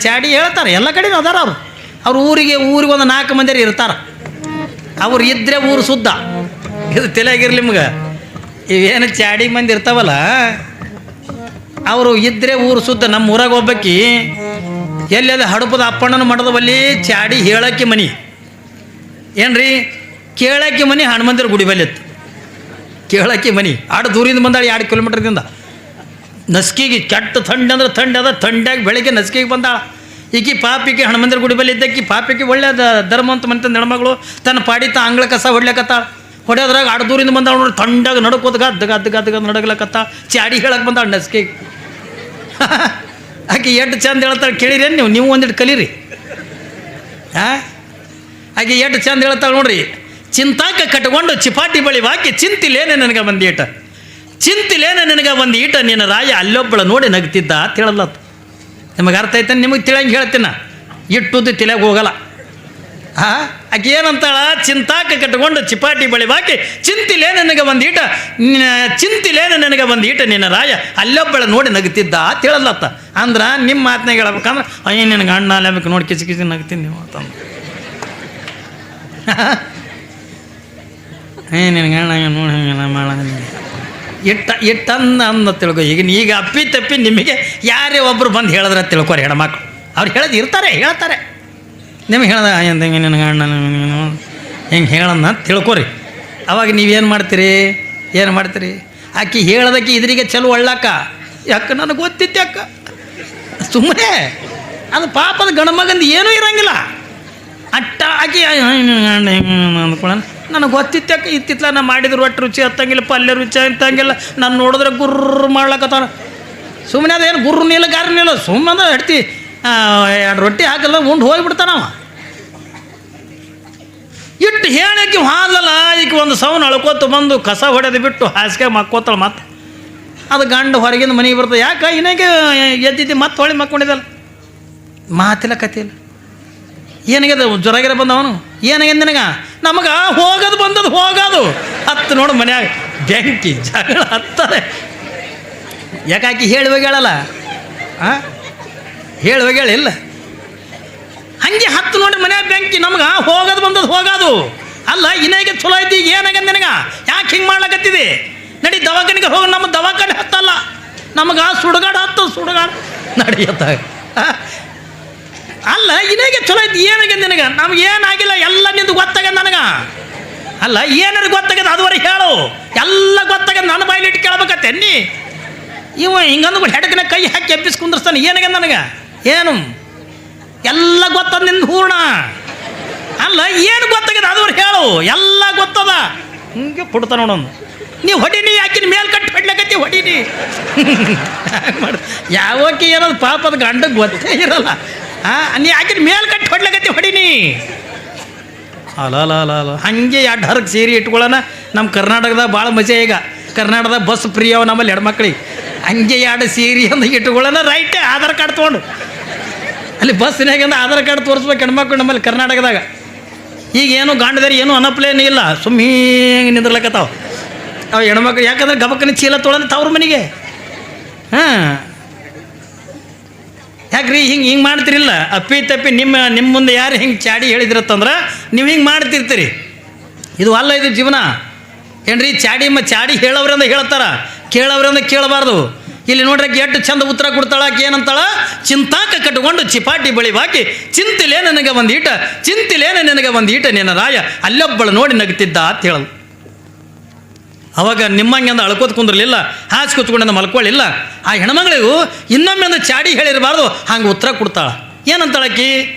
ಚಾಡಿ ಹೇಳ್ತಾರೆ, ಎಲ್ಲ ಕಡೆನೂ ಅದಾರ ಅವರು. ಅವ್ರ ಊರಿಗೆ ಒಂದು 4 ಮಂದಿ ಇರ್ತಾರೆ. ಅವ್ರು ಇದ್ದರೆ ಊರು ಶುದ್ಧ. ಇದು ತಲೆಯಾಗಿರ್ಲಿ ನಿಮ್ಗೆ. ಇವೇನು ಚಾಡಿ ಮಂದಿ ಇರ್ತಾವಲ್ಲ, ಅವರು ಇದ್ದರೆ ಊರು ಶುದ್ಧ. ನಮ್ಮ ಊರಾಗ ಹೋಗ್ಬೇಕಿ ಎಲ್ಲೆಲ್ಲ ಹಡಪದ ಅಪ್ಪಣ್ಣನ ಮಠದ ಬಲ್ಲಿ ಚಾಡಿ ಹೇಳಕ್ಕೆ ಮನಿ ಏನ್ರಿ, ಕೇಳಕ್ಕೆ ಮನಿ ಹನುಮಂತರ ಗುಡಿ ಬಲ್ಲಿ ಇತ್ತು. ಕೇಳಕ್ಕೆ ಮನಿ ಆಡು ದೂರಿಂದ ಬಂದಾಳ, 2 ಕಿಲೋಮೀಟರ್ದಿಂದ. ನಸ್ಕಿಗೆ ಕೆಟ್ಟ ಥಂಡಿ ಅಂದ್ರೆ ಥಂಡಿ ಅದ. ಥಂಡಿಯಾಗಿ ಬೆಳಗ್ಗೆ ನಸ್ಕಿಗೆ ಬಂದಾಳ. ಈಕಿ ಪಾಪಿಗೆ ಹನುಮಂತರ ಗುಡಿ ಬಲ್ಲಿ ಇದ್ದಕ್ಕಿ ಪಾಪಿಗೆ ಒಳ್ಳೆ ಧರ್ಮ ಅಂತ ಮಂತ ಹೆಣ್ಮಗಳು ತನ್ನ ಪಾಡಿತ ಆಂಗ್ಲ ಕಸ ಹೊಡ್ಲಕತ್ತಾಳ. ಹೊಡೆಯೋದ್ರಾಗ ಆಡು ದೂರಿಂದ ಬಂದಾಳ ನೋಡ್ರಿ, ಥಂಡಾಗ ನಡ್ಕೋತ ಗದ್ದು ನಡಗ್ಲಕತ್ತಾಳ. ಚಾಡಿ ಹೇಳಕ್ಕೆ ಬಂದಾಳ ನಸ್ಕಿಗೆ. ಆಕೆ ಎಷ್ಟು ಚಂದ ಹೇಳ್ತಾಳೆ ಕೇಳಿರೇನು ನೀವು ಒಂದಿಟ್ಟು ಕಲೀರಿ. ಆಕೆ ಎಷ್ಟು ಚಂದ ಹೇಳ್ತಾಳೆ ನೋಡ್ರಿ. ಚಿಂತಾಕ ಕಟ್ಕೊಂಡು ಚಿಪಾಟಿ ಬಳಿ ಹಾಕಿ ಚಿಂತಿಲೇನೆ ನನಗೆ ಬಂದೀಟ, ಚಿಂತಿಲೇನೆ ನನಗೆ ಬಂದೀಟ, ನಿನ್ನ ರಾಯ ಅಲ್ಲೊಬ್ಬಳ ನೋಡಿ ನಗ್ತಿದ್ದ ಅಂತ ಹೇಳಲ್ಲತ್ತು. ನಿಮಗೆ ಅರ್ಥ ಐತೆ? ನಿಮಗೆ ತಿಳಂಗೆ ಹೇಳ್ತೀನ, ಇಟ್ಟುದ್ದು ತಿಳಗೆ ಹೋಗಲ್ಲ. ಆಕೆ ಏನಂತಾಳ, ಚಿಂತಾಕ ಕಟ್ಕೊಂಡು ಚಿಪಾಟಿ ಬಳಿ ಹಾಕಿ ಚಿಂತಿಲೇ ನನಗೆ ಬಂದೀಟ, ಚಿಂತಿಲೇನೆ ನನಗೆ ಬಂದೀಟ, ನಿನ್ನ ರಾಯ ಅಲ್ಲೊಬ್ಬಳ ನೋಡಿ ನಗ್ತಿದ್ದ ಅಂತ ಹೇಳಲ್ಲತ್ತ. ಅಂದ್ರೆ ನಿಮ್ಮ ಮಾತನಾಗ ಹೇಳ್ಬೇಕಂದ್ರೆ ಅಯ್ಯ ನಿನಗೆ ಅಣ್ಣ ಅಲ್ಲಬೇಕು ನೋಡಿ ಕಿಸಿ ನಗ್ತೀನಿ ನೀವು ಅಂತಂದು. ನಿನಗೆ ಅಣ್ಣ ನೋಡಿ ಹಂಗೆಲ್ಲ ಮಾಡ ಇಟ್ಟನ್ನ ತಿಳ್ಕೊ. ಈಗ ಅಪ್ಪಿ ತಪ್ಪಿ ನಿಮಗೆ ಯಾರೇ ಒಬ್ಬರು ಬಂದು ಹೇಳಿದ್ರೆ ತಿಳ್ಕೊರಿ ಹೆಣ್ಮಕ್ಳು. ಅವ್ರು ಹೇಳೋದು ಹೇಳ್ತಾರೆ. ನಿಮಗೆ ಹೇಳ್ದ ಎಂದಂಗೆ ನಿನಗೆ ಅಣ್ಣ ಹೆಂಗೆ ಹೇಳೋಣ ತಿಳ್ಕೊರಿ. ಅವಾಗ ನೀವೇನು ಮಾಡ್ತೀರಿ? ಆಕೆ ಹೇಳ್ದಕ್ಕೆ ಇದ್ರಿಗೆ ಚಲೋ ಒಳ್ಳಕ್ಕ ಯಾಕೆ ನನಗೆ ಗೊತ್ತಿತ್ತು ಅಕ್ಕ, ಸುಮ್ಮನೆ ಅದು ಪಾಪದ ಗಣಮಗಂದು ಏನೂ ಇರೋಂಗಿಲ್ಲ. ಅಟ್ಟ ಆಕೆ ಅಣ್ಣ ಹೆಂಗೆ ಅಂದ್ಕೊಳ್ಳೋಣ, ನನಗೆ ಗೊತ್ತಿತ್ತಕ್ಕೆ ಇತ್ತಿತ್ತಲ ನಾ ಮಾಡಿದ್ರು ಒಟ್ಟು ರುಚಿ ಹತ್ತಂಗಿಲ್ಲ, ಪಲ್ಯ ರುಚಿ ಅಂತಂಗಿಲ್ಲ. ನಾನು ನೋಡಿದ್ರೆ ಗುರ್ರು ಮಾಡ್ಲಕತ್ತಾನ. ಸುಮ್ಮನೆ ಅದೇನು ಗುರ್ರು ನೀಲ್ಲ ಗಾರ ನೀಲ್ಲ, ಸುಮ್ಮನೆ ಹೆಡ್ತಿ 2 ರೊಟ್ಟಿ ಹಾಕಲ್ಲ ಉಂಡು ಹೋಗಿಬಿಡ್ತಾನವ. ಇಟ್ಟು ಹೇಳಕ್ಕೆ ಹಾಲಲ್ಲ. ಈಗ ಒಂದು ಸೌನ್ ಅಳ್ಕೋತ ಬಂದು ಕಸ ಹೊಡೆದು ಬಿಟ್ಟು ಹಾಸಿಗೆ ಮಕ್ಕೋತಾಳೆ. ಮತ್ತೆ ಅದು ಗಂಡ ಹೊರಗಿಂದ ಮನೆಗೆ ಬರ್ತದೆ. ಯಾಕೆ ಇನ್ನೇಗೆ ಎದ್ದಿದ್ದಿ ಮತ್ತೆ ಹೊಳಿ ಮಕ್ಕೊಂಡಿದ್ದಲ್ಲ, ಮಾತಿಲ್ಲ ಕತಿಲ್ಲ. ಏನಾಗ್ಯದ ಜ್ವರಗಿರ ಬಂದವನು, ಏನಾಗ್ಯದ ನಿನಗ? ನಮಗೆ ಹೋಗೋದು ಬಂದದ್ದು ಹೋಗೋದು ಹತ್ತು ನೋಡು ಮನ್ಯಾಗ ಬೆಂಕಿ ಜಗಳ ಹತ್ತದೆ. ಯಾಕಾಕಿ ಹೇಳುವಾಗೇಳಲ್ಲ, ಹೇಳುವಾಗೇಳಿಲ್ಲ, ಹಂಗೆ ಹತ್ತು ನೋಡಿ ಮನ್ಯಾಗ ಬೆಂಕಿ. ನಮ್ಗೆ ಹೋಗೋದು ಬಂದದ್ದು ಹೋಗೋದು ಅಲ್ಲ. ಇನ್ನಾಗೆ ಚಲೋ ಐತಿ, ಈಗ ಏನಾಗ್ಯದ ನಿನಗ? ಯಾಕೆ ಹಿಂಗೆ ಮಾಡ್ಲಕತ್ತಿದೆ? ನಡಿ ದವಾಖಾನೆಗೆ ಹೋಗಿ. ನಮ್ಮ ದವಾಖಾನೆ ಹತ್ತಲ್ಲ, ನಮಗೆ ಸುಡುಗಾಡು ಸುಡುಗಾಡು ನಡೆಯುತ್ತ ಅಲ್ಲ. ಇನ್ನಾಗೆ ಚಲೋ ಐತಿ, ಏನಾಗ್ಯದ ನಿನಗ? ನಮ್ಗೆ ಏನಾಗಿಲ್ಲ, ಎಲ್ಲ ನಿಂದು ಗೊತ್ತಾಗ್ಯದ ನನಗೆ. ಅಲ್ಲ ಏನಾರು ಗೊತ್ತಾಗ್ಯದ ಅದುವರೆಗೆ ಹೇಳು. ಎಲ್ಲ ಗೊತ್ತಾಗ್ಯದ, ನನ್ನ ಬಾಯಲ್ಲಿ ಇಟ್ಟು ಕೇಳ್ಬೇಕತ್ತೆ ನೀ. ಇವ ಹಿಂಗಂದು ಹೆಡಕನ ಕೈ ಹಾಕಿ ಎಬ್ಬಿಸಿ ಕುಂದಿರ್ಸ್ತಾನೆ. ಏನಾಗ್ಯದ ನನಗೆ? ಏನು ಎಲ್ಲ ಗೊತ್ತದ ನಿಂದು ಹೂರ್ಣ. ಅಲ್ಲ ಏನು ಗೊತ್ತಾಗ್ಯದ ಅದುವರೆಗೆ ಹೇಳು. ಎಲ್ಲ ಗೊತ್ತದ. ಹಿಂಗೆ ಕೊಡ್ತಾ ನೋಡೋನು. ನೀವು ಹೊಡೀನಿ, ಯಾಕಿನ ಮೇಲ್ ಕಟ್ಟಿ ಹೊಡ್ಲಕತ್ತಿ ಹೊಡೀನಿ. ಯಾವಕ್ಕೆ ಏನದು ಪಾಪದ ಗಂಡಗೆ ಗೊತ್ತೇ ಇರಲ್ಲ. ನೀ ಯಾಕಿನ ಮೇಲ್ ಕಟ್ಟಿ ಹೊಡ್ಲಕತ್ತಿ ಹೊಡೀನಿ. ಅಲ್ಲ ಹಾಗೆ 2 ಹರಕ್ಕೆ ಸೀರೆ ಇಟ್ಕೊಳ್ಳೋಣ. ನಮ್ಮ ಕರ್ನಾಟಕದಾಗ ಭಾಳ ಮಜಾ. ಈಗ ಕರ್ನಾಟಕದಾಗ ಬಸ್ ಫ್ರೀ ಅವ ನಮ್ಮಲ್ಲಿ ಹೆಣ್ಮಕ್ಳಿಗೆ. ಹಂಗೆ 2 ಸೀರೆ ಅಂತ ಇಟ್ಕೊಳ್ಳೋಣ. ರೈಟೇ ಆಧಾರ್ ಕಾರ್ಡ್ ತೊಗೊಂಡು ಅಲ್ಲಿ ಬಸ್ನಾಗಿಂದ ಆಧಾರ್ ಕಾರ್ಡ್ ತೋರಿಸ್ಬೇಕು ಹೆಣ್ಮಕ್ಳು ನಮ್ಮಲ್ಲಿ ಕರ್ನಾಟಕದಾಗ. ಈಗೇನು ಗಂಡದಾರಿ ಏನೂ ಅನಪ್ಲೇನೇ ಇಲ್ಲ, ಸುಮ್ಮನೆ ನಿಂದ್ರಲಕತ್ತಾವ ಅವು ಹೆಣ್ಮಕ್ಳು. ಯಾಕಂದ್ರೆ ಗಬಕ್ಕನ ಚೀಲ ತೊಗೊಂಡು ತವ್ರ ಮನೆಗೆ. ಯಾಕ್ರಿ ಹಿಂಗೆ ಮಾಡ್ತಿರಿಲ್ಲ? ಅಪ್ಪಿ ತಪ್ಪಿ ನಿಮ್ಮ ಮುಂದೆ ಯಾರು ಹಿಂಗೆ ಚಾಡಿ ಹೇಳಿದ್ರತ್ತಂದ್ರೆ ನೀವು ಹಿಂಗೆ ಮಾಡ್ತಿರ್ತೀರಿ. ಇದು ಅಲ್ಲ, ಇದು ಜೀವನ ಏನ್ರಿ. ಚಾಡಿ ಹೇಳೋವ್ರಿಂದ ಹೇಳ್ತಾರ, ಕೇಳೋವ್ರಿಂದ ಕೇಳಬಾರ್ದು. ಇಲ್ಲಿ ನೋಡ್ರಿ ಎಷ್ಟು ಚಂದ ಉತ್ತರ ಕೊಡ್ತಾಳ. ಏನಂತಾಳ? ಚಿಂತಾಕ ಕಟ್ಕೊಂಡು ಚಿಪಾಟಿ ಬಳಿ ಹಾಕಿ ಚಿಂತಿಲೇ ನನಗೆ ಬಂದೀಟ, ನಿನ್ನ ರಾಯ ಅಲ್ಲೊಬ್ಬಳು ನೋಡಿ ನಗ್ತಿದ್ದ ಅಂತ ಹೇಳಲು. ಅವಾಗ ನಿಮ್ಮಂಗೆ ಅಂದ ಅಳ್ಕೋತ ಕುಂದ್ರಲಿಲ್ಲ, ಹಾಸಿ ಕೂತ್ಕೊಂಡಿಂದ ಮಲ್ಕೊಳ್ಳಿಲ್ಲ. ಆ ಹೆಣ್ಮಗಳಿಗೂ ಇನ್ನೊಮ್ಮೆ ಅಂದ ಚಾಡಿ ಹೇಳಿರಬಾರ್ದು, ಹಂಗೆ ಉತ್ತರ ಕೊಡ್ತಾಳ. ಏನಂತಾಳಕಿ?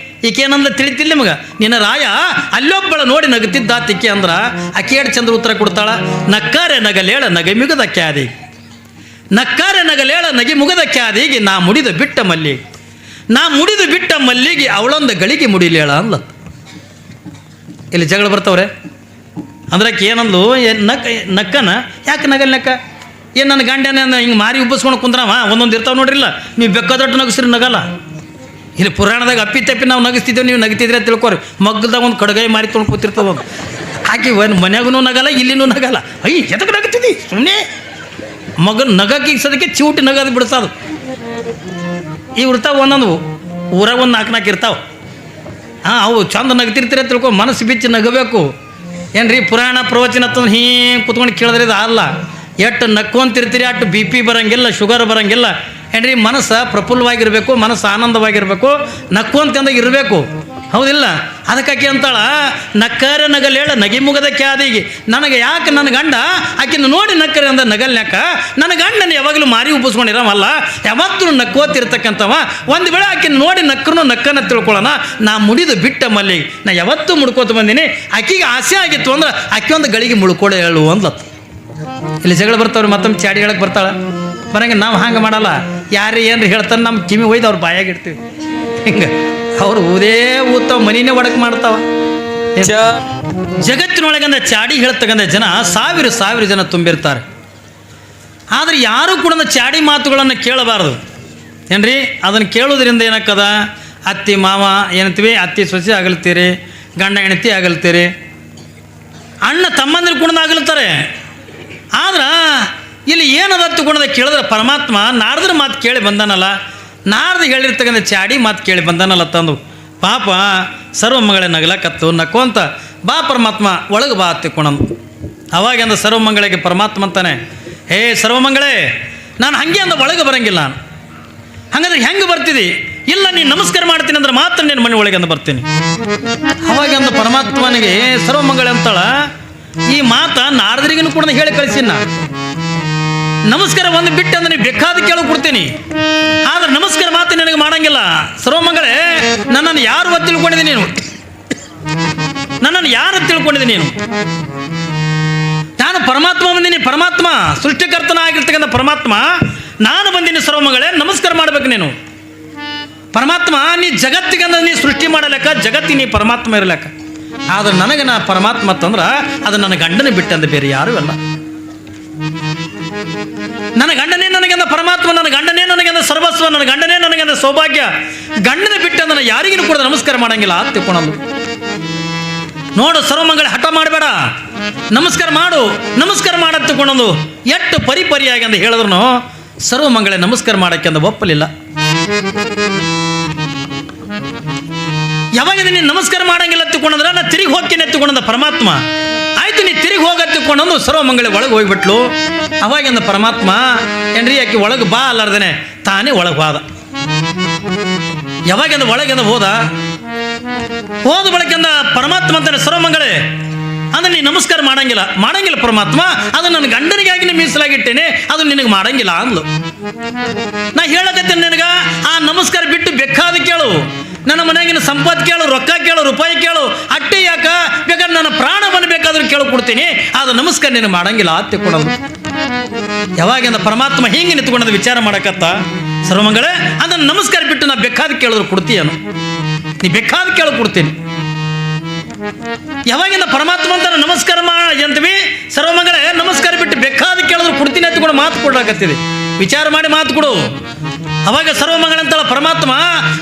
ಈಕೇನಂದ್ರೆ ತಿಳಿತಿಲ್ಲ ನಿಮಗೆ? ನಿನ್ನ ರಾಯ ಅಲ್ಲೊಬ್ಬಳ ನೋಡಿ ನಗ್ತಿದ್ದ ತಿಕ್ಕಿ ಅಂದ್ರ ಆಕೆ ಎರಡು ಚಂದ್ರ ಉತ್ತರ ಕೊಡ್ತಾಳ. ನಕ್ಕಾರೆ ನಗಲೇಳ ನಗೆ ಮಿಗದ ಕ್ಯಾದಿ, ನಕ್ಕಾರೆ ನಗಲೇಳ ನಗೆ ಮುಗದ ಕ್ಯಾದಿಗೆ ನಾ ಮುಡಿದು ಬಿಟ್ಟ ಮಲ್ಲಿಗೆ ಅವಳೊಂದು ಗಳಿಗೆ ಮುಡಿಲೇಳ ಅಂದ್ಲ. ಇಲ್ಲಿ ಜಗಳ ಬರ್ತವ್ರೆ ಅಂದ್ರೆ ಏನಂದ್ಲು? ನಕ್ಕನ ಯಾಕೆ ನಗಲ್ ನಕ್ಕ? ಏನು ನನ್ನ ಗಂಡನ ಹಿಂಗೆ ಮಾರಿ ಉಬ್ಬಿಸ್ಕೊಂಡು ಕುಂದ್ರವ ಒಂದೊಂದು ಇರ್ತಾವೆ ನೋಡ್ರಿಲ್ಲ. ನೀವು ಬೆಕ್ಕದೊಟ್ಟು ನಗಸ್ರಿ ನಗಲ್ಲ. ಇಲ್ಲಿ ಪುರಾಣದಾಗ ಅಪ್ಪಿ ತಪ್ಪಿ ನಾವು ನಗಿಸ್ತಿದ್ದೇವೆ, ನೀವು ನಗಿತಿದ್ರೆ ತಿಳ್ಕೊರಿ. ಮಗ್ಗದಾಗ ಒಂದು ಕಡಗಾಯಿ ಮಾರಿ ತೊಗೊಂಡು ಕೂತಿರ್ತವ. ಆಕೆ ಮನ್ಯಾಗೂ ನಗಲ್ಲ, ಇಲ್ಲಿನೂ ನಗಲ್ಲ. ಎದಕ್ಕೆ ನಗ್ತಿದ್ದಿ? ಸುಮ್ಮನೆ ಮಗನ ನಗಕ್ಕೆ ಸದಕ್ಕೆ ಚಿವುಟಿ ನಗದು ಬಿಡಿಸೋದು. ಈ ಇರ್ತಾವೆ ಒಂದೊಂದು ಊರಾಗ ಒಂದು ನಾಲ್ಕು ಇರ್ತಾವೆ. ಹಾಂ, ಅವು ಚಂದ ನಗ್ತಿರ್ತೀರ ತಿಳ್ಕೊ, ಮನಸ್ಸು ಬಿಚ್ಚಿ ನಗಬೇಕು. ಏನು ರೀ ಪುರಾಣ ಪ್ರವಚನ ತಂದು ಹಿಂಗೆ ಕುತ್ಕೊಂಡು ಕೇಳಿದ್ರೆ ಇದು ಅಲ್ಲ. ಎಷ್ಟು ನಕ್ಕೊಂತಿರ್ತೀರಿ ಅಷ್ಟು ಬಿ ಪಿ ಬರೋಂಗಿಲ್ಲ, ಶುಗರ್ ಬರೋಂಗಿಲ್ಲ. ಏನ್ರಿ ಮನಸ್ಸು ಪ್ರಫುಲ್ಲವಾಗಿರಬೇಕು, ಮನಸ್ಸು ಆನಂದವಾಗಿರಬೇಕು, ನಕ್ಕೊಂತಂದಾಗ ಇರಬೇಕು. ಹೌದಿಲ್ಲ? ಅದಕ್ಕಾಕಿ ಅಂತಾಳ, ನಕ್ಕರೆ ನಗಲೇಳ ನಗಿಮುಗದ ಕ್ಯಾದಿಗೆ. ನನಗೆ ಯಾಕೆ ನನ್ನ ಗಂಡ ಆಕಿನ ನೋಡಿ ನಕ್ಕರೆ ಅಂದ ನಗಲ್ನ್ಯಾಕ, ನನ್ನ ಗಂಡನ ಯಾವಾಗಲೂ ಮಾರಿ ಉಬ್ಬಿಸ್ಕೊಂಡಿರವಲ್ಲ, ಯಾವತ್ತೂ ನಕ್ಕೋತಿರ್ತಕ್ಕಂಥವ. ಒಂದು ವೇಳೆ ಆಕಿನ ನೋಡಿ ನಕ್ಕರೂ ನಕ್ಕನ್ನ ತಿಳ್ಕೊಳ್ಳೋಣ. ನಾ ಮುಡಿದು ಬಿಟ್ಟ ಮಲ್ಲಿಗೆ, ನಾ ಯಾವತ್ತೂ ಮುಡ್ಕೋತ ಬಂದೀನಿ. ಆಕಿಗೆ ಆಸೆ ಆಗಿತ್ತು ಅಂದ್ರೆ ಆಕೆ ಒಂದು ಗಳಿಗೆ ಮುಳ್ಕೊಳ್ಳೋ ಹೇಳು ಅಂದ್ಲತ್ತು. ಇಲ್ಲಿ ಜಗಳ ಬರ್ತಾವ್ರಿ, ಮತ್ತೊಮ್ಮೆ ಚಾಡಿ ಹೇಳಕ್ಕೆ ಬರ್ತಾಳ ಬರಂಗೆ. ನಾವು ಹಂಗೆ ಮಾಡಲ್ಲ. ಯಾರು ಏನ್ರಿ ಹೇಳ್ತಾನೆ ನಮ್ಮ ಕಿವಿ ಒಯ್ದು ಅವ್ರು ಬಾಯಾಗಿಡ್ತೀವಿ. ಹಿಂಗೆ ಅವ್ರು ಊದೇ ಊತಾವ, ಮನಿನೇ ಒಡಕ್ ಮಾಡ್ತಾವ. ಜಗತ್ತಿನೊಳಗಂದ ಚಾಡಿ ಹೇಳ್ತಕ್ಕಂಥ ಜನ ಸಾವಿರ ಜನ ತುಂಬಿರ್ತಾರೆ. ಆದರೆ ಯಾರೂ ಕೂಡ ಚಾಡಿ ಮಾತುಗಳನ್ನು ಕೇಳಬಾರ್ದು. ಏನ್ರಿ ಅದನ್ನು ಕೇಳೋದ್ರಿಂದ ಏನಕ್ಕದ, ಅತ್ತಿ ಮಾವ ಏನಂತೀವಿ, ಅತ್ತಿ ಸೊಸೆ ಆಗಲ್ತೀರಿ, ಗಂಡ ಹೆಂಡತಿ ಆಗಲ್ತೀರಿ, ಅಣ್ಣ ತಮ್ಮಂದಿರು ಕೂಡ ಆಗಲ್ತಾರೆ. ಆದ್ರೆ ಇಲ್ಲಿ ಏನದ ತಗೊಂಡದ ಕೇಳಿದ್ರೆ ಪರಮಾತ್ಮ ನಾರದ್ರ ಮಾತು ಕೇಳಿ ಬಂದಾನಲ್ಲ, ನಾರದು ಹೇಳಿರ್ತಕ್ಕಂಥ ಚಾಡಿ ಮಾತು ಕೇಳಿ ಬಂದಾನಲ್ಲ ತಂದು ಪಾಪ ಸರ್ವಮಂಗಳೇ ನಗಲಕತ್ತು ನಕ್ಕೊಂತ ಬಾ ಪರಮಾತ್ಮ ಒಳಗೆ ಬಾ ತಿಕ್ಕೊಂಡಂದು. ಅವಾಗೆಂದ ಸರ್ವಮಂಗಳಿಗೆ ಪರಮಾತ್ಮ ಅಂತಾನೆ, ಹೇ ಸರ್ವಮಂಗಳೇ, ನಾನು ಹಾಗೆ ಅಂದ ಒಳಗೆ ಬರೋಂಗಿಲ್ಲ. ನಾನು ಹಾಗಾದ್ರೆ ಹೆಂಗೆ ಬರ್ತಿದ್ದಿ? ಇಲ್ಲ, ನೀನು ನಮಸ್ಕಾರ ಮಾಡ್ತೀನಿ ಅಂದ್ರೆ ಮಾತ್ರ ನಿನ್ನ ಮನೆ ಒಳಗೆ ಅಂದ ಬರ್ತೀನಿ. ಅವಾಗೆಂದ ಪರಮಾತ್ಮನಿಗೆ ಸರ್ವಮಂಗಳೇ ಅಂತಾಳ, ಈ ಮಾತ ನಾರದರಿಗೂ ಕೂಡ ಹೇಳಿ ಕಳಿಸಿನ. ನಮಸ್ಕಾರ ಒಂದು ಬಿಟ್ಟು ಅಂದ್ರೆ ನೀವು ಬೇಕಾದ ಕೇಳೋ ಕೊಡ್ತೀನಿ, ಆದ್ರೆ ನಮಸ್ಕಾರ ಮಾತು ನನಗೆ ಮಾಡಂಗಿಲ್ಲ. ಸರ್ವಮಂಗಳೇ, ನನ್ನನ್ನು ಯಾರು ತಿಳ್ಕೊಂಡಿದ್ದೆ ನೀನು? ನನ್ನನ್ನು ಯಾರು ತಿಳ್ಕೊಂಡಿದ್ದೆ ನೀನು? ನಾನು ಪರಮಾತ್ಮ ಬಂದೀನಿ, ಪರಮಾತ್ಮ ಸೃಷ್ಟಿಕರ್ತನ ಆಗಿರ್ತಕ್ಕಂಥ ಪರಮಾತ್ಮ ನಾನು ಬಂದೀನಿ. ಸರ್ವಮಂಗಳೇ, ನಮಸ್ಕಾರ ಮಾಡ್ಬೇಕು ನೀನು. ಪರಮಾತ್ಮ ನೀ ಜಗತ್ತಿಗೆ ಅಂದ್ರೆ ನೀ ಸೃಷ್ಟಿ ಮಾಡಲೆಕ್ಕ, ಜಗತ್ತಿಗೆ ನೀ ಪರಮಾತ್ಮ ಇರಲೆಕ್ಕ. ಆದ್ರೆ ನನಗೆ ನಾ ಪರಮಾತ್ಮ ಅಂತಂದ್ರೆ ಅದು ನನ್ನ ಗಂಡನ ಬಿಟ್ಟಂದ ಬೇರೆ ಯಾರೂ ಅಲ್ಲ. ನನ್ನ ಗಂಡನೇ ನನಗೆಂದ ಪರಮಾತ್ಮ, ನನ್ನ ಗಂಡನೇ ನನಗೆಂದ ಸರ್ವಸ್ವ, ನನ್ನ ಗಂಡನೇ ನನಗೆಂದ ಸೌಭಾಗ್ಯ. ಗಂಡನ ಬಿಟ್ಟಂದ ಯಾರಿಗೂ ಕೂಡ ನಮಸ್ಕಾರ ಮಾಡಂಗಿಲ್ಲ ಅಂತ ತಿಳ್ಕೊಳ್ಳೋದು. ನೋಡು ಸರ್ವಮಂಗಳ ಹಠ ಮಾಡಬೇಡ, ನಮಸ್ಕಾರ ಮಾಡು, ನಮಸ್ಕಾರ ಮಾಡತ್ ತಿಳ್ಕೊಳ್ಳೋದು. ಎಷ್ಟು ಪರಿಪರಿಯಾಗಿ ಅಂತ ಹೇಳಿದ್ರು ಸರ್ವಮಂಗಳೇ ನಮಸ್ಕಾರ ಮಾಡಕ್ಕೆ ಅಂದ ಒಪ್ಪಲಿಲ್ಲ. ಯಾವಾಗ ನೀನು ನಮಸ್ಕಾರ ಮಾಡಂಗಿಲ್ಲ ತಿಳ್ಕೊಂಡ್ರೆ ನಾ ತಿರುಗಿ ಹೋಗ್ತೀನಿ ಎತ್ತುಕೊಂಡ ಪರಮಾತ್ಮ. ಆಯ್ತು, ನೀ ತಿರುಗಿ ಹೋಗತ್ತಿಕೊಂಡು ಸರ್ವಮಂಗಳೇ ಒಳಗೆ ಹೋಗ್ಬಿಟ್ಲು. ಅವಾಗಿಂದ ಪರಮಾತ್ಮ ಏನ್ರಿ ಆಕೆ ಒಳಗೆ ಬಾ ಅಲ್ಲಾರ್ದೇನೆ ತಾನೇ ಒಳಗೆ ಹೋದ. ಯಾವಾಗಿಂದ ಒಳಗಿಂದ ಹೋದ ಬಳಕಿಂದ ಪರಮಾತ್ಮ ಅಂತಾನೆ, ಸರ್ವಮಂಗಳೇ ಅಂದ್ರೆ ನೀ ನಮಸ್ಕಾರ ಮಾಡಂಗಿಲ್ಲ ಪರಮಾತ್ಮ, ಅದು ನನ್ನ ಗಂಡನಿಗಾಗಿ ನೀ ಮೀಸಲಾಗಿಟ್ಟೇನೆ, ಅದು ನಿನಗೆ ಮಾಡಂಗಿಲ್ಲ ಅಂದ್ಲು. ನಾ ಹೇಳಕತ್ತೇನೆ ನಿನಗ, ಆ ನಮಸ್ಕಾರ ಬಿಟ್ಟು ಬೇಕಾದ ಕೇಳು, ನನ್ನ ಮನೆಯಾಗಿನ ಸಂಪತ್ತು ಕೇಳು, ರೊಕ್ಕ ಕೇಳು, ರೂಪಾಯಿ ಕೇಳು, ಅಟ್ಟೆ ಯಾಕ ಬೇಕಾದ್ರೆ ನನ್ನ ಪ್ರಾಣವನ್ನು ಬೇಕಾದ್ರೂ ಕೇಳು ಕೊಡ್ತೀನಿ, ಅದು ನಮಸ್ಕಾರ ನೀನು ಮಾಡಂಗಿಲ್ಲ ಅಂತ ತಿಳ್ಕೊಳ್ಳೋದು. ಯಾವಾಗಿಂದ ಪರಮಾತ್ಮ ಹಿಂಗೆ ನಿಂತ್ಕೊಂಡದ ವಿಚಾರ ಮಾಡಕತ್ತ, ಸರ್ವಮಂಗಳೇ ಅದನ್ನು ನಮಸ್ಕಾರ ಬಿಟ್ಟು ನಾ ಬೇಕಾದ ಕೇಳಿದ್ರು ಕೊಡ್ತೀಯನು, ನೀ ಬೇಕಾದ ಕೇಳು ಕೊಡ್ತೀನಿ. ಯಾವಾಗಿಂದ ಪರಮಾತ್ಮ ಅಂತ ನಮಸ್ಕಾರ ಅಂತೀವಿ, ಸರ್ವಮಂಗಳೇ ನಮಸ್ಕಾರ ಬಿಟ್ಟು ಬೇಕಾದ ಕೇಳಿದ್ರು ಕೊಡ್ತೀನಿ ಅಂತ ಕೂಡ ಮಾತು ಕೊಡಾಕತ್ತಿದೆ. ವಿಚಾರ ಮಾಡಿ ಮಾತು ಕೊಡು. ಅವಾಗ ಸರ್ವಮಂಗಳಂತಳ ಪರಮಾತ್ಮ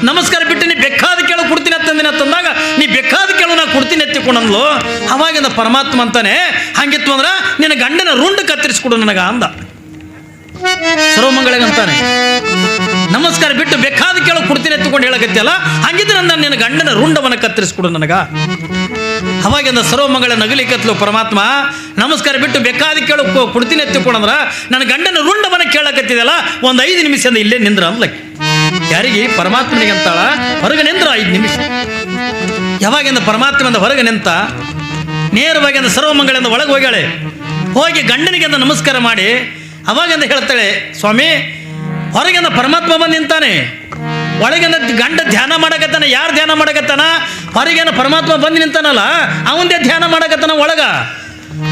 ನಮಸ್ಕಾರ ಬಿಟ್ಟು ನೀ ಬೇಕಾದ ಕೇಳು ಕೊಡ್ತೀನಿ ಅಂತಂದಿನ ತಂದಾಗ, ನೀ ಬೇಕಾದ ಕೇಳು ನಾ ಕೊಡ್ತೀನಿ ಎತ್ತಿಕೊಂಡಂದ್ಲು. ಅವಾಗಿಂದ ಪರಮಾತ್ಮ ಅಂತಾನೆ, ಹಂಗಿತ್ತು ಅಂದ್ರೆ ನಿನ್ನ ಗಂಡನ ರುಂಡು ಕತ್ತರಿಸ್ಕೊಡು ನನಗ ಅಂದ. ಸರ್ವಮಂಗಳಿಗಂತಾನೆ ನಮಸ್ಕಾರ ಬಿಟ್ಟು ಬೇಕಾದ ಕೇಳು ಕೊಡ್ತೀನಿ ಎತ್ತುಕೊಂಡು ಹೇಳಕತ್ತಿಯಲ್ಲ, ಹಂಗಿದ್ರೆ ನಾನು ನಿನ್ನ ಗಂಡನ ರುಂಡವನ್ನು ಕತ್ತರಿಸ್ಕೊಡು ನನಗ. ಅವಾಗಿಂದ ಸರ್ವಮಂಗಳ ನಗಲಿಕತ್ಲು ಪರಮಾತ್ಮ, ನಮಸ್ಕಾರ ಬಿಟ್ಟು ಬೇಕಾದ ಕೇಳು ಕೊಡ್ತೀನಿ ಎತ್ತಿಕೊಂಡ್ರ ನನ್ನ ಗಂಡನ ರುಂಡವನ್ನು ಕೇಳಕತ್ತಿದಲ್ಲ, ಒಂದು 5 ನಿಮಿಷದಿಂದ ಇಲ್ಲೇ ನಿಂದ್ರ ಅಂದ್ಲಕ್ಕೆ. ಯಾರಿಗೆ? ಪರಮಾತ್ಮನಿಗೆ ಅಂತಾಳ, ಹೊರಗೆ ನಿಂದ್ರ 5 ನಿಮಿಷ. ಯಾವಾಗಿಂದ ಪರಮಾತ್ಮದಿಂದ ಹೊರಗೆ ನಿಂತ, ನೇರವಾಗಿಂದ ಸರ್ವಮಂಗಳಿಂದ ಒಳಗೆ ಹೋಗ್ಯಾಳೆ. ಹೋಗಿ ಗಂಡನಿಗೆ ಅಂತ ನಮಸ್ಕಾರ ಮಾಡಿ ಅವಾಗಿಂದ ಹೇಳ್ತಾಳೆ, ಸ್ವಾಮಿ ಹೊರಗಿಂದ ಪರಮಾತ್ಮ ಬಂದು ನಿಂತಾನೆ, ಒಳಗಿಂದ ಗಂಡ ಧ್ಯಾನ ಮಾಡಕತ್ತಾನ. ಯಾರು ಧ್ಯಾನ ಮಾಡಕತ್ತಾನ? ಹೊರಗಿನ ಪರಮಾತ್ಮ ಬಂದು ನಿಂತಾನಲ್ಲ ಅವಂದೇ ಧ್ಯಾನ ಮಾಡಕತ್ತಾನ ಒಳಗ.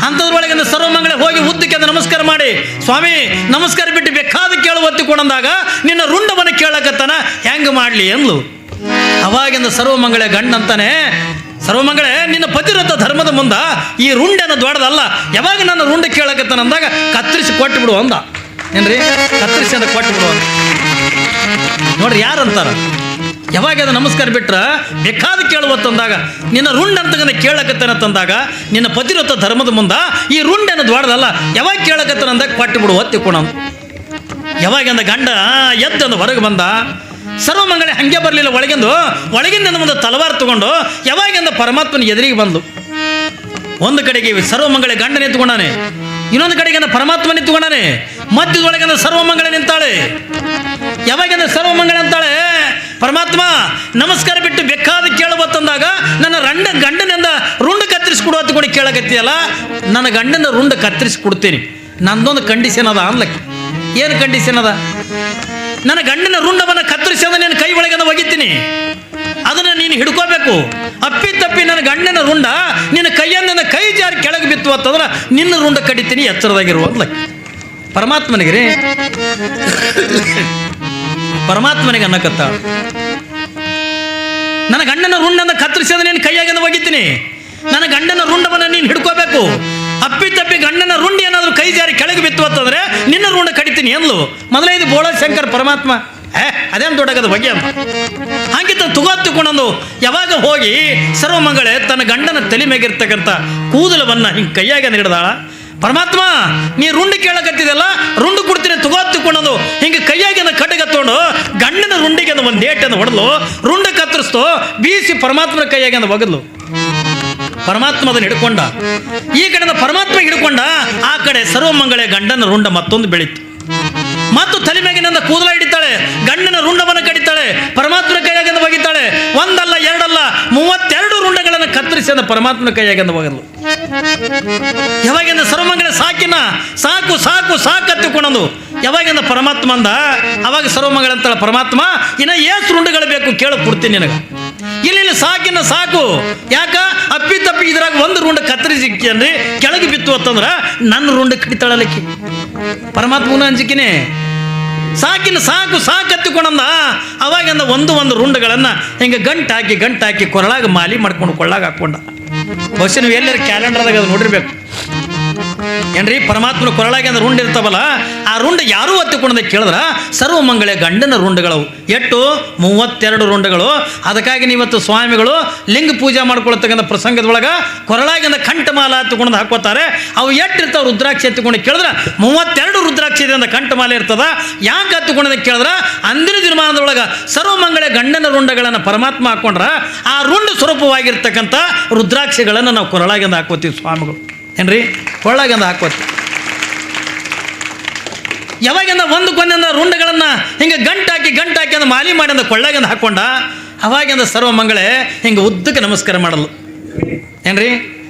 ಅಂಥದ್ರೊಳಗಿಂದ ಸರ್ವಮಂಗಳೇ ಹೋಗಿ ಉದ್ದಕ್ಕೆ ನಮಸ್ಕಾರ ಮಾಡಿ, ಸ್ವಾಮಿ ನಮಸ್ಕಾರ ಬಿಟ್ಟು ಬೇಕಾದ ಕೇಳು ಒತ್ತಿಕೊಂಡಂದಾಗ ನಿನ್ನ ರುಂಡವನ್ನು ಕೇಳಕತ್ತಾನ, ಹೆಂಗೆ ಮಾಡಲಿ ಅಂದ್ಲು. ಅವಾಗಿಂದ ಸರ್ವಮಂಗಳೇ ಗಂಡ ಅಂತಾನೆ, ಸರ್ವಮಂಗಳೇ ನಿನ್ನ ಪತಿವ್ರತ ಧರ್ಮದ ಮುಂದ ಈ ರುಂಡನ ದೊಡ್ಡದಲ್ಲ, ಯಾವಾಗ ನನ್ನ ರುಂಡ ಕೇಳಕತ್ತಾನ ಅಂದಾಗ ಕತ್ತರಿಸಿ ಕೊಟ್ಟು ಬಿಡು ಅಂದ. ಏನ್ರಿ? ಕತ್ತರಿಸಿ ಅಂತ ಕೊಟ್ಟು ಬಿಡು ಅಂದ. ನೋಡ್ರಿ ಯಾರಂತಾರ, ಯಾವಾಗ ಅದು ನಮಸ್ಕಾರ ಬಿಟ್ರ ಬೇಕಾದ ಕೇಳುವತ್ತಂದಾಗ ನಿನ್ನ ರುಂಡ ಅಂತಗನ ಕೇಳಕತ್ತಾನ ತಂದಾಗ ನಿನ್ನ ಪತಿವ್ರತ ಧರ್ಮದ ಮುಂದ ಈ ರುಂಡನ ದೊಡ್ಡದಲ್ಲ, ಯಾವಾಗ ಕೇಳಕತ್ತಾನ ಅಂದಾಗ ಕೊಟ್ಟು ಬಿಡು ಒತ್ತಿಕೊಣ. ಯಾವಾಗ ಅಂದ ಗಂಡ ಎದ್ದಂದ ಹೊರಗೆ ಬಂದ, ಸರ್ವಮಂಗಳೆ ಹಂಗೆ ಬರಲಿಲ್ಲ, ಒಳಗಿಂದ ಒಂದು ತಲವಾರು ತಗೊಂಡು ಯಾವಾಗಿಂದ ಪರಮಾತ್ಮನ ಎದುರಿಗೆ ಬಂದು ಒಂದು ಕಡೆಗೆ ಸರ್ವಮಂಗಳೆ ಗಂಡ ನಿಂತ್ಕೊಂಡಾನೆ, ಇನ್ನೊಂದು ಕಡೆಗೆ ಪರಮಾತ್ಮ ನಿಂತ್ಕೊಂಡಾನೆ, ಮಧ್ಯದೊಳಗಿಂದ ಸರ್ವಮಂಗಳೆ ನಿಂತಾಳೆ. ಯಾವಾಗಿಂದ ಸರ್ವಮಂಗಳೆ ಅಂತಾಳೆ, ಪರಮಾತ್ಮ ನಮಸ್ಕಾರ ಬಿಟ್ಟು ಬೇಕಾದ ಕೇಳಬತ್ತಂದಾಗ ನನ್ನ ಗಂಡನಿಂದ ರುಂಡ ಕತ್ತರಿಸಿಕೊಡು ಹತ್ಕೊಂಡು ಕೇಳಕತ್ತೀಯಲ್ಲ, ನನ್ನ ಗಂಡನ ರುಂಡ ಕತ್ತರಿಸಿ ಕೊಡ್ತೀನಿ, ನಂದೊಂದು ಕಂಡೀಷನ್ ಅದ ಅನ್ಲಕ್ಕೆ. ಏನು ಕಂಡೀಷನ್ ಅದ? ನನ್ನ ಗಂಡನ ರುಂಡವನ್ನು ಕತ್ತರಿಸಿ ಅದ ನಿನ್ನ ಕೈ ಒಳಗೆ ಒಗಿತೀನಿ, ಅದನ್ನು ನೀನು ಹಿಡ್ಕೋಬೇಕು. ಅಪ್ಪಿ ನನ್ನ ಗಂಡನ ರುಂಡ ನಿನ್ನ ಕೈಯನ್ನ ಕೈ ಜಾರಿ ಕೆಳಗೆ ಬಿತ್ತು ಅಂತಂದ್ರೆ ನಿನ್ನ ರುಂಡ ಕಡಿತೀನಿ, ಎಚ್ಚರದಾಗಿರುವ ಅನ್ಲಕ್ಕೆ. ಪರಮಾತ್ಮನಿಗೆ ರೀ, ಪರಮಾತ್ಮನಿಗೆ ಅನ್ನಕತ್ತ, ನನ್ನ ಗಂಡನ ರುಂಡನ್ನು ಕತ್ತರಿಸಿದ ನೀನು ಕೈಯಾಗಿಂದ ಒಗಿತೀನಿ, ನನ್ನ ಗಂಡನ ರುಂಡವನ್ನು ನೀನು ಹಿಡ್ಕೋಬೇಕು. ಅಪ್ಪಿ ಗಂಡನ ರುಂಡ ಏನಾದರೂ ಕೈ ಜಾರಿ ಕೆಳಗೆ ಬಿತ್ತು ಅಂತಂದ್ರೆ ನಿನ್ನ ರುಂಡ ಕಡಿತೀನಿ ಎಂದ್ಲು. ಮೊದಲೈದು ಬೋಳ ಶಂಕರ್ ಪರಮಾತ್ಮ ಅದೇನು ದೊಡ್ಡಗದ ಬಗ್ಗೆ ಅಂತ ಹಾಗಿತ್ತ ತುಗೊಂಡು ಯಾವಾಗ ಹೋಗಿ ಸರ್ವಮಂಗಳೆ ತನ್ನ ಗಂಡನ ತಲೆ ಮೇಗಿರ್ತಕ್ಕಂಥ ಕೂದಲವನ್ನ ಹಿಂಗೆ ಕೈಯಾಗ ಹಿಡ್ದಾಳ. ಪರಮಾತ್ಮ ನೀ ರುಂಡ ಕೇಳಕತ್ತಿದೆಲ್ಲ, ರುಂಡು ಕೊಡ್ತೀನಿ ತುಗೊಂಡು ಹಿಂಗೆ ಕೈಯಾಗಿಂದ ಕಟ್ಟಗ ತಗೊಂಡು ಗಂಡನ ರುಂಡಿಗೆ ಒಂದು ಏಟನ್ನು ಹೊಡೆದ್ಲು, ರುಂಡ ಕತ್ತರಿಸ್ತು, ಬೀಸಿ ಪರಮಾತ್ಮನ ಕೈಯಾಗಿಂದ ಒಗದ್ಲು. ಪರಮಾತ್ಮ ಅದನ್ನು ಹಿಡ್ಕೊಂಡ, ಈ ಕಡೆ ಪರಮಾತ್ಮ ಹಿಡ್ಕೊಂಡ, ಆ ಕಡೆ ಸರ್ವಮಂಗಳೆ ಗಂಡನ ರುಂಡ ಮತ್ತೊಂದು ಬೆಳೀತು. ಮತ್ತು ತಲೆ ಮೇಗಿನಿಂದ ಕೂದಲ ಹಿಡಿತಾಳೆ, ಗಂಡನ ರುಂಡವನ್ನು ಕಡಿತಾಳೆ, ಪರಮಾತ್ಮನ ಕೈಯಾಗಿಂದ ಒಗಿತಾಳೆ. ಒಂದಲ್ಲ ಎರಡಲ್ಲ 32 ರುಂಡಗಳನ್ನು ಕತ್ತರಿಸಿದ ಪರಮಾತ್ಮನ ಕೈಯಾಗಿಂದ ಒಗದ್ಲು. ಯಾವಾಗಿಂದ ಸರ್ವಮಂಗಳೆ ಸಾಕು ಹತ್ತಿಕೊಂಡು ಯಾವಾಗಿಂದ ಪರಮಾತ್ಮ ಅಂದ, ಅವಾಗ ಸರ್ವಮಂಗಳೆ ಅಂತಾಳೆ, ಪರಮಾತ್ಮ ಇನ್ನ ಎಷ್ಟು ರುಂಡಗಳು ಬೇಕು ಕೇಳು ಕೊಡ್ತೀನಿ ನಿನಗೆ. ಇಲ್ಲಿ ಸಾಕು, ಯಾಕ ಅಪ್ಪಿ ಇದ್ರಾಗ ಒಂದು ರುಂಡ ಕತ್ತರಿಸಿ ಅಂದ್ರೆ ಕೆಳಗೆ ಬಿತ್ತು ಅಂತಂದ್ರ ನನ್ನ ರುಂಡ ಕಡಿತಾಳಲಿಕ್ಕೆ. ಪರಮಾತ್ಮನ ಅಂಜಿಕೆನೆ ಸಾಕು ಹತ್ತಿಕೊಂಡಂದ. ಅವಾಗಿಂದ ಒಂದು ರುಂಡಗಳನ್ನ ಹಿಂಗೆ ಗಂಟಾಕಿ ಕೊರಳಾಗ ಮಾಲಿ ಮಾಡ್ಕೊಂಡು ಕೊಳ್ಳಾಗ ಹಾಕೊಂಡ. ಬಹುಶಃ ನೀವು ಎಲ್ಲರ ಕ್ಯಾಲೆಂಡರ್ದಾಗ ಅದು ನೋಡಿರ್ಬೇಕು ಏನ್ರಿ, ಪರಮಾತ್ಮನ ಕೊರಳಾಗಿ ರುಂಡ ಇರ್ತಾವಲ್ಲ, ಆ ರುಂಡ ಯಾರೂ ಹತ್ತಿಕೊಂಡ ಕೇಳಿದ್ರ ಸರ್ವಮಂಗಳೆ ಗಂಡನ ರುಂಡಗಳು ಎಷ್ಟು 32 ರುಂಡಗಳು. ಅದಕ್ಕಾಗಿ ನೀವತ್ತು ಸ್ವಾಮಿಗಳು ಲಿಂಗ ಪೂಜೆ ಮಾಡ್ಕೊಳ್ತಕ್ಕಂಥ ಪ್ರಸಂಗದೊಳಗೆ ಕೊರಳಾಗಿಂದ ಕಂಠಮಾಲ ಹತ್ತಿಕೊಂಡು ಹಾಕೋತಾರೆ. ಅವು ಎಷ್ಟಿರ್ತಾವ ರುದ್ರಾಕ್ಷಿ ಹತ್ತಿಕೊಂಡು ಕೇಳಿದ್ರೆ 32 ರುದ್ರಾಕ್ಷಿಯಿಂದ ಕಂಠಮಾಲೆ ಇರ್ತದ. ಯಾಕೆ ಹತ್ತಿಕೊಂಡ ಕೇಳಿದ್ರೆ ಅಂದಿನ ದಿನಮಾನದೊಳಗೆ ಸರ್ವಮಂಗಳೆ ಗಂಡನ ರುಂಡಗಳನ್ನು ಪರಮಾತ್ಮ ಹಾಕೊಂಡ್ರ ಆ ರುಂಡ ಸ್ವರೂಪವಾಗಿರ್ತಕ್ಕಂಥ ರುದ್ರಾಕ್ಷಿಗಳನ್ನು ನಾವು ಕೊರಳಾಗಿಂದ ಹಾಕೋತೀವಿ ಸ್ವಾಮಿಗಳು ಏನ್ರಿ, ಕೊಳ್ಳಾಗಿಂದ ಹಾಕೋತೀವಿ. ಯಾವಾಗಿಂದ ಒಂದಕ್ಕೊಂದಿಂದ ರುಂಡಗಳನ್ನು ಹಿಂಗೆ ಗಂಟಾಕಿ ಅಂದ ಮಾಲಿ ಮಾಡಿಂದ ಕೊಳ್ಳಾಗಿಂದ ಹಾಕೊಂಡ, ಅವಾಗಿಂದ ಸರ್ವಮಂಗಳೆ ಹಿಂಗೆ ಉದ್ದಕ್ಕೆ ನಮಸ್ಕಾರ ಮಾಡಲು ಏನ್ರಿ,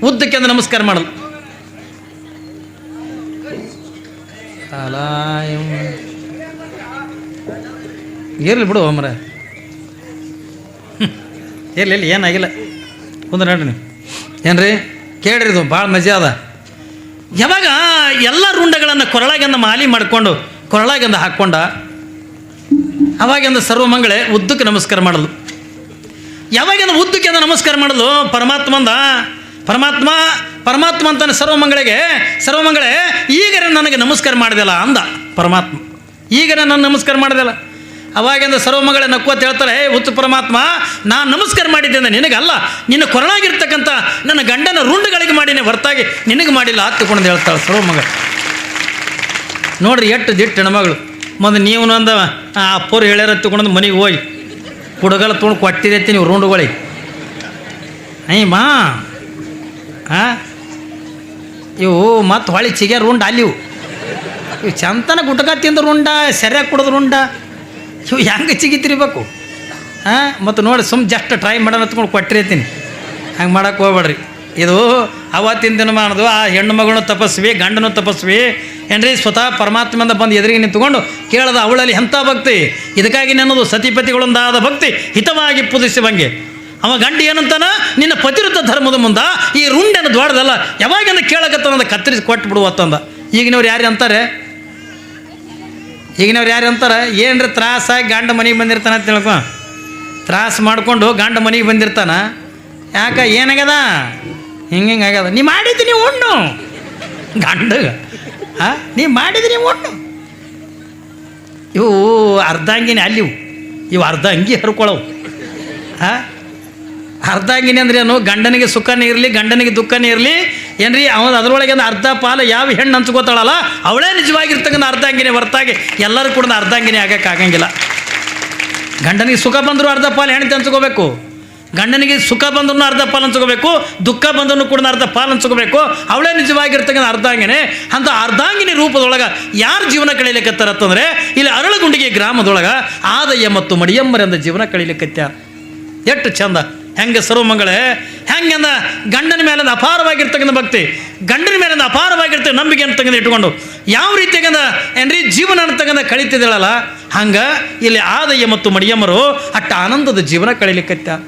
ಉದ್ದಕ್ಕೆ ಅಂದ ನಮಸ್ಕಾರ ಮಾಡಲು. ಇರ್ಲಿ ಬಿಡು ಮರ, ಇರ್ಲಿ ಏನಾಗಿಲ್ಲ, ಕುಂದ್ರ ನೋಡ್ರಿ ನೀವು ಏನ್ರಿ, ಕೇಳ್ರಿ ಇದು ಭಾಳ ಮಜಾ ಅದ. ಯಾವಾಗ ಎಲ್ಲ ರುಂಡಗಳನ್ನು ಕೊರಳಾಗಿಂದ ಮಾಲಿ ಮಾಡಿಕೊಂಡು ಕೊರಳಾಗಿಂದ ಹಾಕ್ಕೊಂಡ, ಅವಾಗಿಂದ ಸರ್ವಮಂಗಳೆ ಉದ್ದಕ್ಕೆ ನಮಸ್ಕಾರ ಮಾಡಲು. ಯಾವಾಗಿಂದ ಉದ್ದಕ್ಕೆ ನಮಸ್ಕಾರ ಮಾಡಲು ಪರಮಾತ್ಮ ಅಂತಾನೆ ಸರ್ವಮಂಗಳೆ ಈಗರೆ ನನಗೆ ನಮಸ್ಕಾರ ಮಾಡಿದೆಲ್ಲ ಅಂದ ಪರಮಾತ್ಮ. ಈಗರೆ ನಾನು ನಮಸ್ಕಾರ ಮಾಡಿದೆಲ್ಲ. ಅವಾಗಿಂದ ಸರ್ವಮಂಗಳೆ ನಕ್ಕೋತ ಹೇಳ್ತಾರೆ, ಹುಚ್ಚು ಪರಮಾತ್ಮ ನಾನು ನಮಸ್ಕಾರ ಮಾಡಿದ್ದೆ ನಿನಗಲ್ಲ, ನಿನ್ನ ಕೊರಳಾಗಿರ್ತಕ್ಕಂಥ ನನ್ನ ಗಂಡನ ರುಂಡಗಳಿಗೆ ಮಾಡಿನೇ ಹೊರತಾಗಿ ನಿನಗೆ ಮಾಡಿಲ್ಲ ಹತ್ತುಕೊಂಡು ಹೇಳ್ತಾಳೆ ಸರ್ವಮಂಗಳೆ. ನೋಡ್ರಿ ಎಷ್ಟು ದಿಟ್ಟು ಹೆಣ್ಮಗಳು. ಮೊದಲು ನೀವು ಒಂದು ಅಪ್ಪರು ಹೇಳ್ಯಾರ ಹತ್ತುಕೊಂಡು ಮನೆಗೆ ಹೋಗಿ ಹುಡುಗಲ ತೊಗೊಂಡು ಕೊಟ್ಟಿರತ್ತಿ ನೀವು ರುಂಡುಗಳಿಗೆ. ಅಯ್ಯಮ್ಮ ಇವು ಮತ್ತು ಹೊಳಿ ಚಿಗೆ ರುಂಡ ಅಲ್ಲಿವು ಇವು ಚಂತನ ಗುಟ್ಕ ತಿಂದ ರುಂಡ, ಸರಿಯಾಗಿ ಕುಡಿದ ರುಂಡ, ಇವು ಹೆಂಗೆ ಚಿಗಿತಿರ್ಬೇಕು. ಮತ್ತು ನೋಡಿ ಜಸ್ಟ್ ಟ್ರೈ ಮಾಡೋಣ ಹತ್ಕೊಂಡು ಕೊಟ್ಟಿರ್ತೀನಿ. ಹಂಗೆ ಮಾಡೋಕೆ ಹೋಗ್ಬೇಡ್ರಿ. ಇದು ಅವತ್ತಿನ ದಿನ ಮಾಡೋದು. ಆ ಹೆಣ್ಣು ಮಗಳನ್ನೂ ತಪಸ್ವಿ, ಗಂಡನೂ ತಪಸ್ವಿ ಏನ್ರಿ, ಸ್ವತಃ ಪರಮಾತ್ಮಂದ ಬಂದು ಎದುರಿಗೆ ನಿಂತ್ಕೊಂಡು ಕೇಳದ ಅವಳಲ್ಲಿ ಎಂಥ ಭಕ್ತಿ. ಇದಕ್ಕಾಗಿ ನನ್ನದು ಸತಿಪತಿಗಳೊಂದಾದ ಭಕ್ತಿ ಹಿತವಾಗಿ ಪೂಜಿಸುವಂಗೆ. ಅವ ಗಂಡ ಏನಂತಾನ, ನಿನ್ನ ಪತಿವೃತ ಧರ್ಮದ ಮುಂದೆ ಈ ರುಂಡನ ದ್ವಾರದಲ್ಲ ಯಾವಾಗಿಂದ ಕೇಳಕತ್ತಂದ ಕತ್ತರಿಸಿ ಕೊಟ್ಟು ಬಿಡುವತ್ತಂದ. ಈಗಿನವ್ರು ಯಾರು ಅಂತಾರೆ ಏನ್ರಿ ತ್ರಾಸಾಗಿ ಗಂಡ ಮನೆಗೆ ಬಂದಿರ್ತಾನೆ ಅಂತ ತಿಳ್ಕೊ. ತ್ರಾಸು ಮಾಡಿಕೊಂಡು ಗಂಡ ಮನೆಗೆ ಬಂದಿರ್ತಾನ. ಯಾಕೆ ಏನಾಗ್ಯದ, ಹಿಂಗೆ ಆಗ್ಯದ, ನೀ ಮಾಡಿದ್ದೀನಿ ಉಣ್ಣು ಗಂಡಗ, ನೀ ಮಾಡಿದ್ದೀನಿ ಉಣ್ಣು. ಇವು ಅರ್ಧಾಂಗಿನಿ ಅಲ್ಲಿವು, ಇವು ಅರ್ಧ ಅಂಗಿ ಹರ್ಕೊಳ್ಳವು. ಅರ್ಧಾಂಗಿನಿ ಅಂದ್ರೆ ಏನು, ಗಂಡನಿಗೆ ಸುಖನೇ ಇರಲಿ ಗಂಡನಿಗೆ ದುಃಖನೇ ಇರಲಿ ಏನ್ರಿ, ಅವನು ಅದರೊಳಗೆ ಅರ್ಧ ಪಾಲು ಯಾವ ಹೆಣ್ಣು ಹಂಚ್ಕೋತಾಳಲ್ಲ ಅವಳೇ ನಿಜವಾಗಿರ್ತಕ್ಕಂಥ ಅರ್ಧಾಂಗಿನಿ ಹೊರತಾಗಿ ಎಲ್ಲರೂ ಕೂಡ ಅರ್ಧಾಂಗಿನಿ ಆಗಂಗಿಲ್ಲ. ಗಂಡನಿಗೆ ಸುಖ ಬಂದರೂ ಅರ್ಧ ಪಾಲು ಹೆಂಡತಿ ಹಂಚ್ಕೋಬೇಕು, ಗಂಡನಿಗೆ ಸುಖ ಬಂದ್ರೂ ಅರ್ಧ ಪಾಲು ಹಂಚ್ಕೋಬೇಕು, ದುಃಖ ಬಂದ್ರೂ ಕೂಡ ಅರ್ಧ ಪಾಲು ಹಂಚ್ಕೋಬೇಕು. ಅವಳೇ ನಿಜವಾಗಿರ್ತಕ್ಕಂಥ ಅರ್ಧಾಂಗಿನಿ. ಅಂತ ಅರ್ಧಾಂಗಿನಿ ರೂಪದೊಳಗೆ ಯಾರು ಜೀವನ ಕಳೀಲಿಕ್ಕತ್ತಾರತ್ತಂದ್ರೆ ಇಲ್ಲಿ ಅರಳಗುಂಡಿಗೆ ಗ್ರಾಮದೊಳಗೆ ಆದಯ್ಯ ಮತ್ತು ಮಡಿಯಮ್ಮರಿಂದ ಜೀವನ ಕಳೀಲಿಕ್ಕತ್ಯಾರ. ಎಷ್ಟು ಚಂದ, ಹೆಂಗೆ ಸರ್ವಮಂಗಳೇ, ಹೆಂಗಂದ ಗಂಡನ ಮೇಲೆ ಅಪಾರವಾಗಿರ್ತಕ್ಕಂಥ ಭಕ್ತಿ, ಗಂಡನ ಮೇಲೆ ಅಪಾರವಾಗಿರ್ತಕ್ಕ ನಂಬಿಕೆ ಅಂತಕ್ಕಂಥ ಇಟ್ಕೊಂಡು ಯಾವ ರೀತಿಯಾಗಂದ ಏನ್ರಿ ಜೀವನ ಅಂತಕ್ಕಂಥ ಕಳೀತಿದ್ದಾಳಲ್ಲ, ಹಂಗೆ ಇಲ್ಲಿ ಆದಯ್ಯ ಮತ್ತು ಮಡಿಯಮ್ಮರು ಅಟ್ಟ ಆನಂದದ ಜೀವನ ಕಳೀಲಿಕ್ಕತ್ಯಾರ.